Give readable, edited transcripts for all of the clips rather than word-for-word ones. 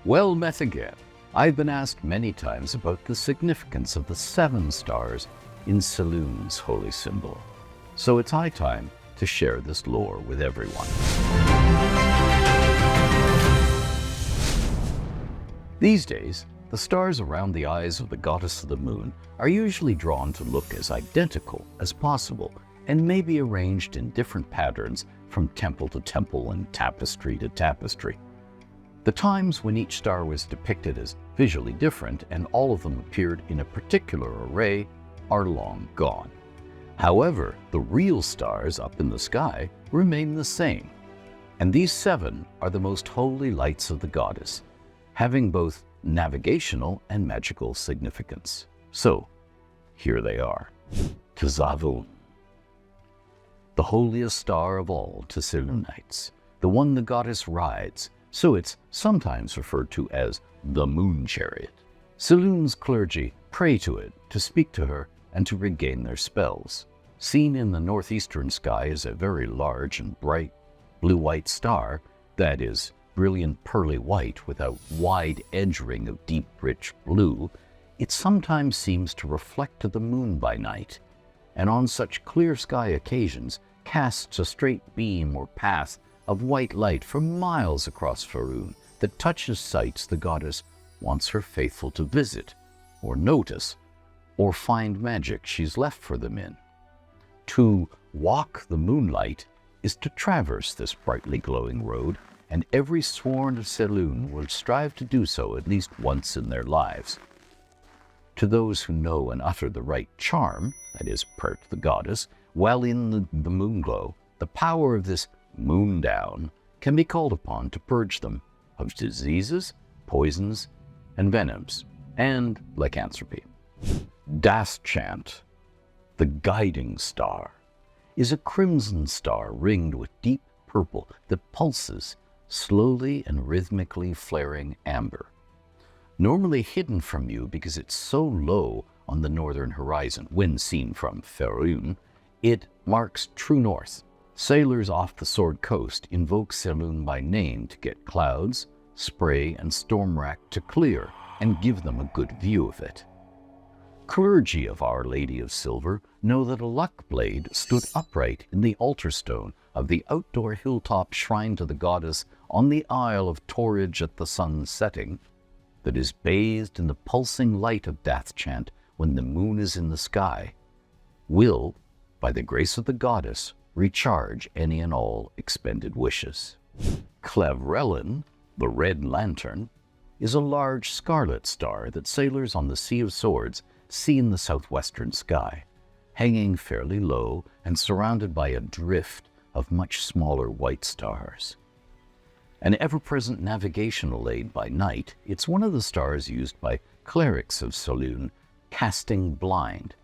Well met again. I've been asked many times about the significance of the 7 stars in Selûne's holy symbol. So it's high time to share this lore with everyone. These days, the stars around the eyes of the goddess of the moon are usually drawn to look as identical as possible and may be arranged in different patterns from temple to temple and tapestry to tapestry. The times when each star was depicted as visually different and all of them appeared in a particular array are long gone. However, the real stars up in the sky remain the same, and these 7 are the most holy lights of the goddess, having both navigational and magical significance. So, here they are. Tzavoone, the holiest star of all to Selûnites, the one the goddess rides, so it's sometimes referred to as the Moonchariot. Selûne's clergy pray to it to speak to her and to regain their spells. Seen in the northeastern sky is a very large and bright blue-white star that is brilliant pearly white with a wide edge ring of deep rich blue. It sometimes seems to reflect to the moon by night, and on such clear sky occasions casts a straight beam or path of white light for miles across Verônica that touches sites the goddess wants her faithful to visit, or notice, or find magic she's left for them in. To walk the moonlight is to traverse this brightly glowing road, and every sworn of Selûne will strive to do so at least once in their lives. To those who know and utter the right charm, that is, pert the goddess, while in the moonglow, the power of this moon down can be called upon to purge them of diseases, poisons, and venoms, and lycanthropy. Dathchant, the guiding star, is a crimson star ringed with deep purple that pulses, slowly and rhythmically flaring amber. Normally hidden from you because it's so low on the northern horizon when seen from Verônica, it marks true north. Sailors off the Sword Coast invoke Selûne by name to get clouds, spray, and storm rack to clear and give them a good view of it. Clergy of Our Lady of Silver know that a luck blade stood upright in the altar stone of the outdoor hilltop shrine to the goddess on the Isle of Torridge at the sun's setting, that is bathed in the pulsing light of Dathchant when the moon is in the sky, will, by the grace of the goddess, recharge any and all expended wishes. Clavrellin, the red lantern, is a large scarlet star that sailors on the Sea of Swords see in the southwestern sky, hanging fairly low and surrounded by a drift of much smaller white stars. An ever-present navigational aid by night, it's one of the stars used by clerics of Selûne casting blind,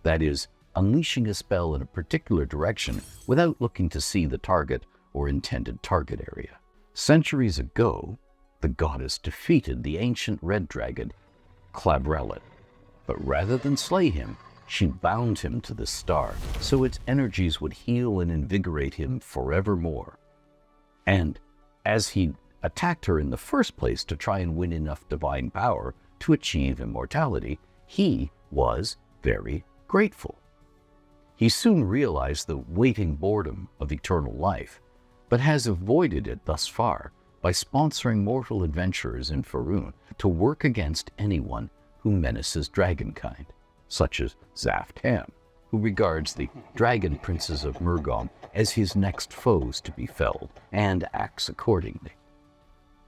that is, unleashing a spell in a particular direction without looking to see the target or intended target area. Centuries ago, the goddess defeated the ancient red dragon, Clavrellin, but rather than slay him, she bound him to the star so its energies would heal and invigorate him forevermore. And as he attacked her in the first place to try and win enough divine power to achieve immortality, he was very grateful. He soon realized the waiting boredom of eternal life, but has avoided it thus far by sponsoring mortal adventurers in Verônica to work against anyone who menaces dragonkind, such as Dathchant, who regards the dragon princes of Murgom as his next foes to be felled, and acts accordingly.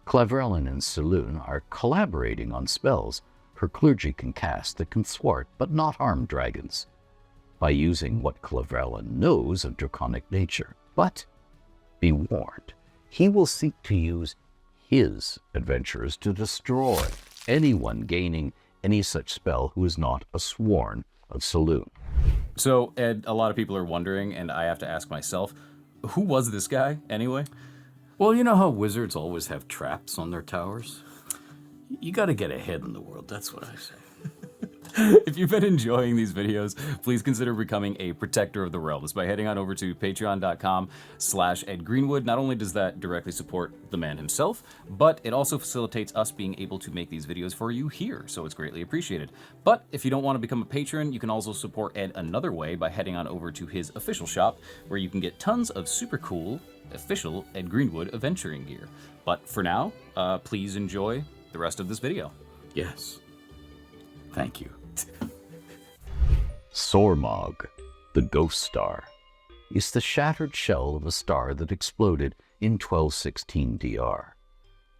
Clavrellin and Selûne are collaborating on spells her clergy can cast that can thwart but not harm dragons, by using what Clavrellin knows of draconic nature. But be warned, he will seek to use his adventurers to destroy anyone gaining any such spell who is not a sworn of Selûne. So, Ed, a lot of people are wondering, and I have to ask myself, who was this guy, anyway? Well, you know how wizards always have traps on their towers? You gotta get ahead in the world, that's what I say. If you've been enjoying these videos, please consider becoming a protector of the realms by heading on over to patreon.com/EdGreenwood. Not only does that directly support the man himself, but it also facilitates us being able to make these videos for you here, so it's greatly appreciated. But if you don't want to become a patron, you can also support Ed another way by heading on over to his official shop, where you can get tons of super cool, official Ed Greenwood adventuring gear. But for now, please enjoy the rest of this video. Yes. Thank you. Saurmaugh, the ghost star, is the shattered shell of a star that exploded in 1216 DR,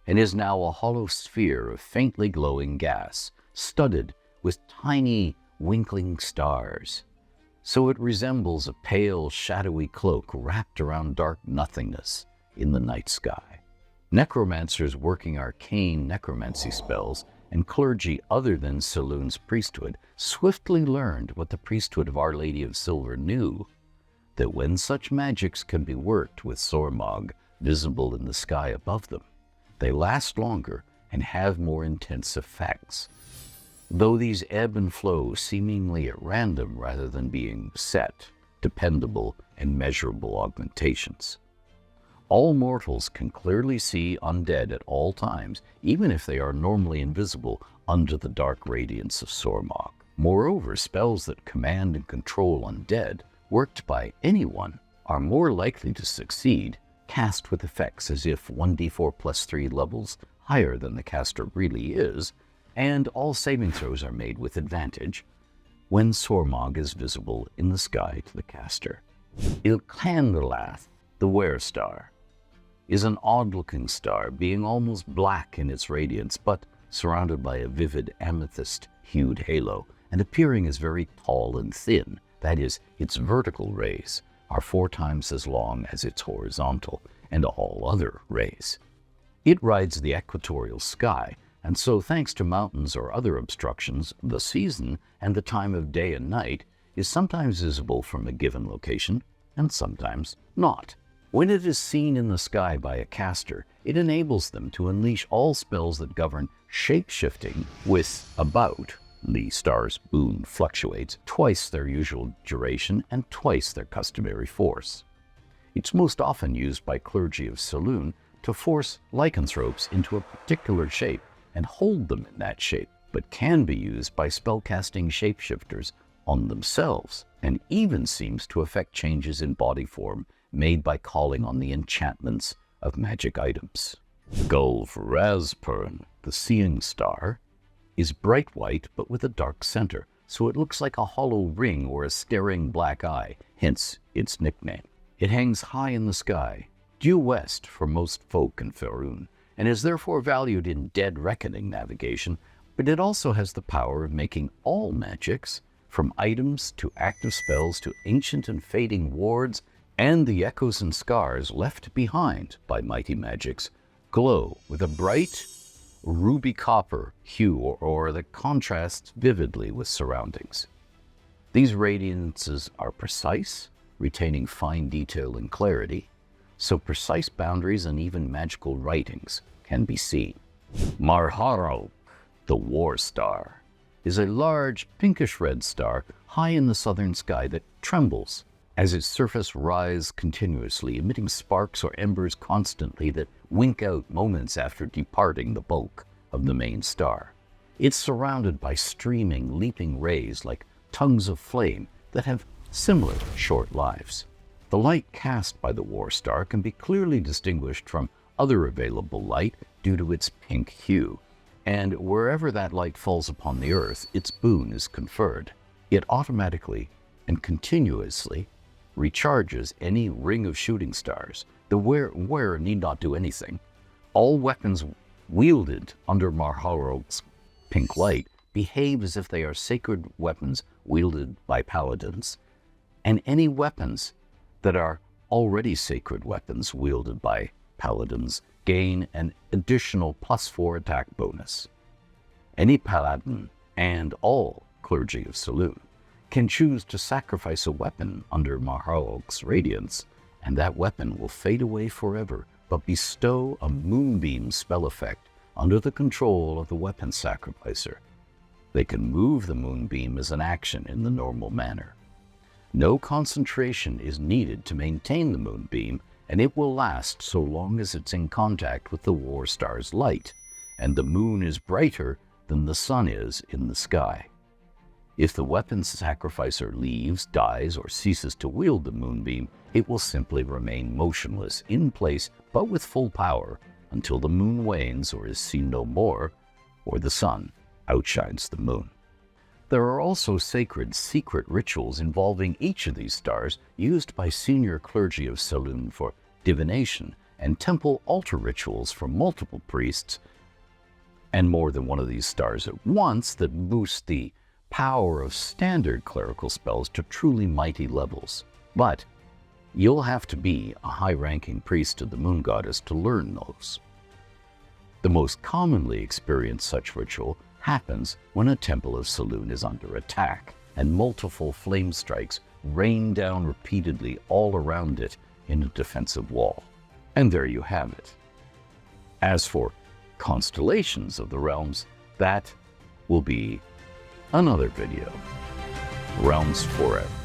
and is now a hollow sphere of faintly glowing gas, studded with tiny winkling stars. So it resembles a pale, shadowy cloak wrapped around dark nothingness in the night sky. Necromancers working arcane necromancy spells and clergy other than Selûne's priesthood swiftly learned what the priesthood of Our Lady of Silver knew, that when such magics can be worked with Saurmaugh visible in the sky above them, they last longer and have more intense effects. Though these ebb and flow seemingly at random rather than being set, dependable, and measurable augmentations. All mortals can clearly see undead at all times, even if they are normally invisible under the dark radiance of Saurmaugh. Moreover, spells that command and control undead, worked by anyone, are more likely to succeed, cast with effects as if 1d4 plus 3 levels higher than the caster really is, and all saving throws are made with advantage when Saurmaugh is visible in the sky to the caster. Ilkandlath, the Werestar, is an odd-looking star, being almost black in its radiance, but surrounded by a vivid amethyst-hued halo, and appearing as very tall and thin. That is, its vertical rays are 4 times as long as its horizontal, and all other rays. It rides the equatorial sky, and so thanks to mountains or other obstructions, the season and the time of day and night is sometimes visible from a given location, and sometimes not. When it is seen in the sky by a caster, it enables them to unleash all spells that govern shape-shifting with about, the star's boon fluctuates, twice their usual duration and twice their customary force. It's most often used by clergy of Selûne to force lycanthropes into a particular shape and hold them in that shape, but can be used by spellcasting shapeshifters on themselves, and even seems to affect changes in body form made by calling on the enchantments of magic items. Gulvrazspurn, the seeing star, is bright white but with a dark center, so it looks like a hollow ring or a staring black eye, hence its nickname. It hangs high in the sky, due west for most folk in Verônica, and is therefore valued in dead reckoning navigation, but it also has the power of making all magics, from items to active spells to ancient and fading wards, and the echoes and scars left behind by mighty magics, glow with a bright ruby copper hue or that contrasts vividly with surroundings. These radiances are precise, retaining fine detail and clarity, so precise boundaries and even magical writings can be seen. Marharrulkh, the War Star, is a large pinkish-red star high in the southern sky that trembles as its surface rises continuously, emitting sparks or embers constantly that wink out moments after departing the bulk of the main star. It's surrounded by streaming, leaping rays like tongues of flame that have similar short lives. The light cast by the War Star can be clearly distinguished from other available light due to its pink hue, and wherever that light falls upon the Earth, its boon is conferred. It automatically and continuously recharges any ring of shooting stars. The wearer need not do anything. All weapons wielded under Marharrulkh's pink light behave as if they are sacred weapons wielded by paladins, and any weapons that are already sacred weapons wielded by paladins gain an additional +4 attack bonus. Any paladin and all clergy of Selûne can choose to sacrifice a weapon under Marharrulkh's radiance, and that weapon will fade away forever, but bestow a moonbeam spell effect under the control of the weapon sacrificer. They can move the moonbeam as an action in the normal manner. No concentration is needed to maintain the moonbeam, and it will last so long as it's in contact with the War Star's light, and the moon is brighter than the sun is in the sky. If the weapon sacrificer leaves, dies, or ceases to wield the moonbeam, it will simply remain motionless in place but with full power until the moon wanes or is seen no more, or the sun outshines the moon. There are also sacred secret rituals involving each of these stars used by senior clergy of Selûne for divination, and temple altar rituals for multiple priests and more than one of these stars at once that boost the power of standard clerical spells to truly mighty levels. But you'll have to be a high-ranking priest of the moon goddess to learn those. The most commonly experienced such ritual happens when a temple of Selûne is under attack, and multiple flame strikes rain down repeatedly all around it in a defensive wall. And there you have it. As for constellations of the realms, that will be another video. Realms forever.